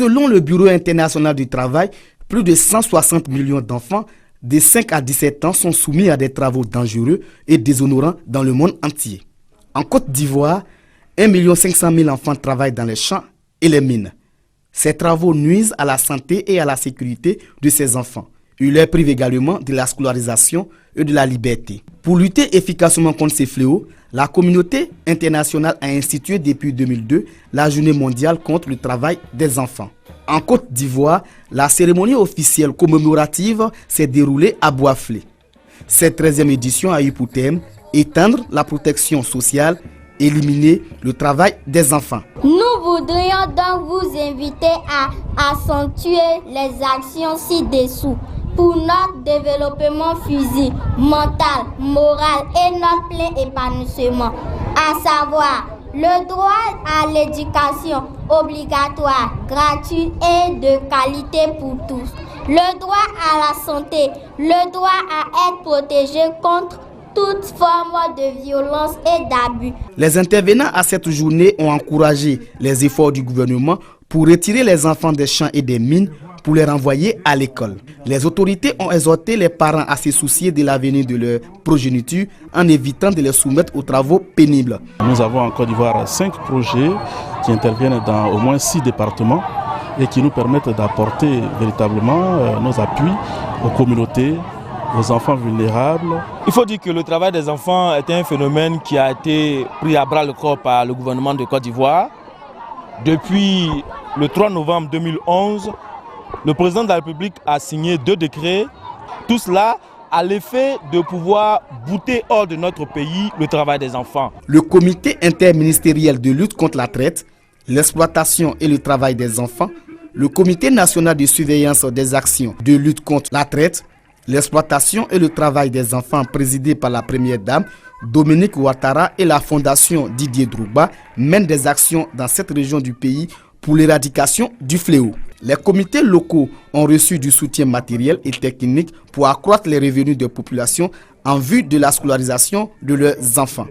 Selon le Bureau international du travail, plus de 160 millions d'enfants de 5 à 17 ans sont soumis à des travaux dangereux et déshonorants dans le monde entier. En Côte d'Ivoire, 1 500 000 enfants travaillent dans les champs et les mines. Ces travaux nuisent à la santé et à la sécurité de ces enfants. Ils leur privent également de la scolarisation et de la liberté. Pour lutter efficacement contre ces fléaux, la communauté internationale a institué depuis 2002 la Journée mondiale contre le travail des enfants. En Côte d'Ivoire, la cérémonie officielle commémorative s'est déroulée à Boisflé. Cette 13e édition a eu pour thème étendre la protection sociale, éliminer le travail des enfants. Nous voudrions donc vous inviter à accentuer les actions ci-dessous pour notre développement physique, mental, moral et notre plein épanouissement, à savoir le droit à l'éducation obligatoire, gratuite et de qualité pour tous, le droit à la santé, le droit à être protégé contre toute forme de violence et d'abus. Les intervenants à cette journée ont encouragé les efforts du gouvernement pour retirer les enfants des champs et des mines pour les renvoyer à l'école. Les autorités ont exhorté les parents à se soucier de l'avenir de leur progéniture en évitant de les soumettre aux travaux pénibles. Nous avons en Côte d'Ivoire 5 projets qui interviennent dans au moins 6 départements et qui nous permettent d'apporter véritablement nos appuis aux communautés, aux enfants vulnérables. Il faut dire que le travail des enfants est un phénomène qui a été pris à bras le corps par le gouvernement de Côte d'Ivoire. Depuis le 3 novembre 2011, le président de la République a signé 2 décrets, tout cela à l'effet de pouvoir bouter hors de notre pays le travail des enfants. Le comité interministériel de lutte contre la traite, l'exploitation et le travail des enfants, le comité national de surveillance des actions de lutte contre la traite, l'exploitation et le travail des enfants présidé par la première dame Dominique Ouattara et la fondation Didier Drogba mènent des actions dans cette région du pays pour l'éradication du fléau. Les comités locaux ont reçu du soutien matériel et technique pour accroître les revenus des populations en vue de la scolarisation de leurs enfants.